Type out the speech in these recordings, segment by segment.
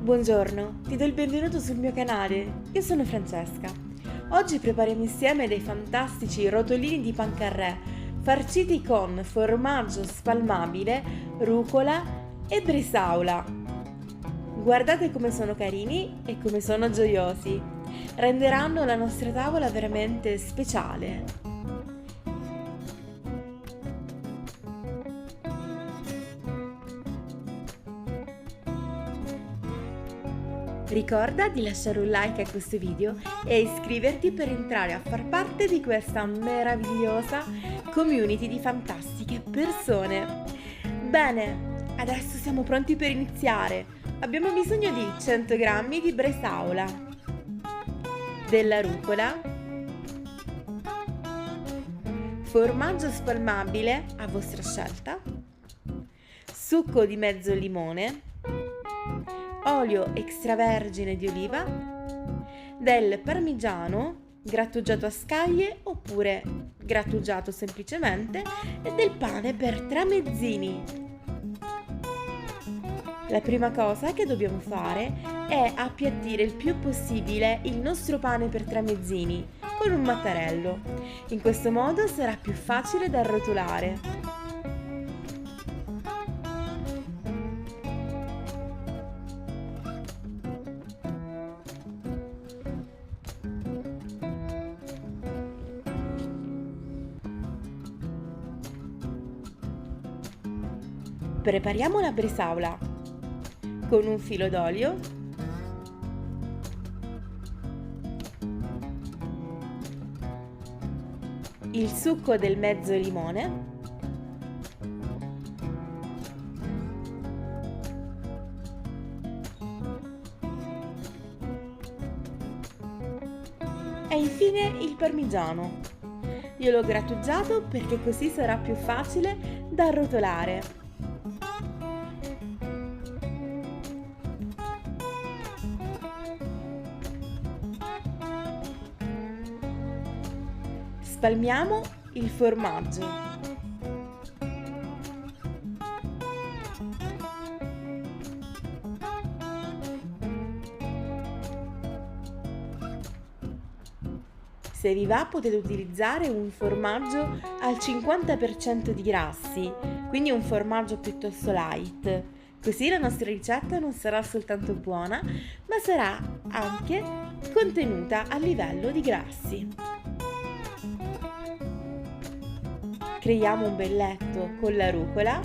Buongiorno, ti do il benvenuto sul mio canale. Io sono Francesca. Oggi prepariamo insieme dei fantastici rotolini di pancarré farciti con formaggio spalmabile, rucola e bresaola. Guardate come sono carini e come sono gioiosi. Renderanno la nostra tavola veramente speciale. Ricorda di lasciare un like a questo video e iscriverti per entrare a far parte di questa meravigliosa community di fantastiche persone. Bene, adesso siamo pronti per iniziare. Abbiamo bisogno di 100 g di bresaola, della rucola, formaggio spalmabile a vostra scelta, succo di mezzo limone, olio extravergine di oliva, del parmigiano grattugiato a scaglie oppure grattugiato semplicemente e del pane per tramezzini. La prima cosa che dobbiamo fare è appiattire il più possibile il nostro pane per tramezzini con un mattarello. In questo modo sarà più facile da arrotolare. Prepariamo la bresaola con un filo d'olio, il succo del mezzo limone, e infine il parmigiano. Io l'ho grattugiato perché così sarà più facile da arrotolare. Spalmiamo il formaggio. Se vi va potete utilizzare un formaggio al 50% di grassi, quindi un formaggio piuttosto light. Così la nostra ricetta non sarà soltanto buona, ma sarà anche contenuta a livello di grassi. Creiamo un belletto con la rucola,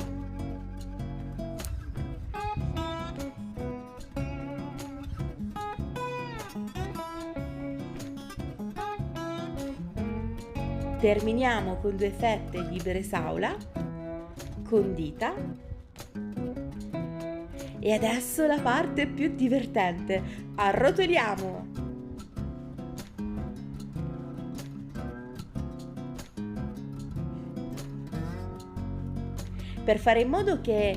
terminiamo con 2 fette di bresaola condita e adesso la parte più divertente, arrotoliamo! Per fare in modo che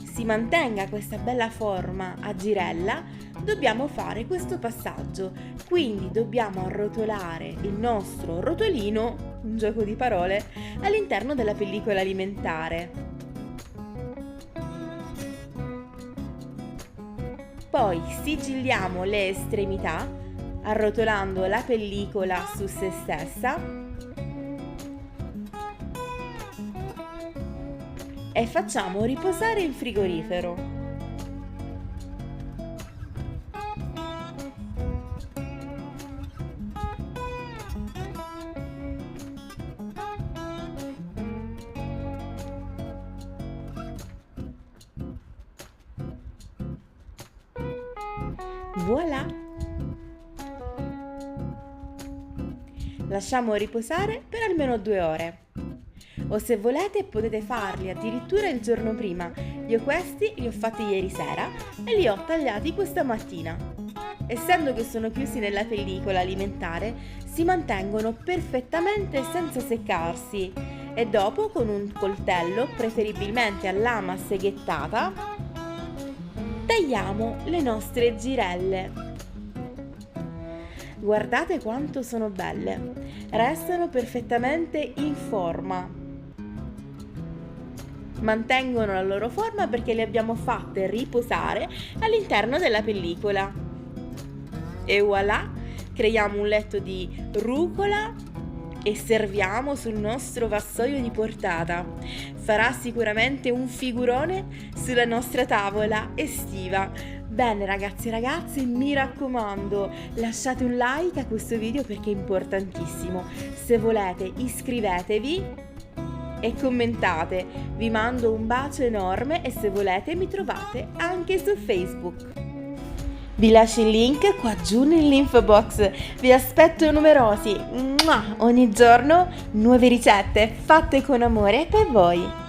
si mantenga questa bella forma a girella, dobbiamo fare questo passaggio. Quindi dobbiamo arrotolare il nostro rotolino, un gioco di parole, all'interno della pellicola alimentare. Poi sigilliamo le estremità, arrotolando la pellicola su se stessa. E facciamo riposare in frigorifero. Voilà! Lasciamo riposare per almeno 2 ore. O se volete potete farli addirittura il giorno prima. Io questi li ho fatti ieri sera e li ho tagliati questa mattina. Essendo che sono chiusi nella pellicola alimentare, si mantengono perfettamente senza seccarsi e dopo con un coltello, preferibilmente a lama seghettata, tagliamo le nostre girelle. Guardate quanto sono belle, restano perfettamente in forma. Mantengono la loro forma perché le abbiamo fatte riposare all'interno della pellicola. E voilà, creiamo un letto di rucola e serviamo sul nostro vassoio di portata. Farà sicuramente un figurone sulla nostra tavola estiva. Bene ragazzi e ragazze, mi raccomando, lasciate un like a questo video perché è importantissimo. Se volete iscrivetevi e commentate. Vi mando un bacio enorme e se volete mi trovate anche su Facebook. Vi lascio il link qua giù nell'info box. Vi aspetto numerosi. Ogni giorno nuove ricette fatte con amore per voi.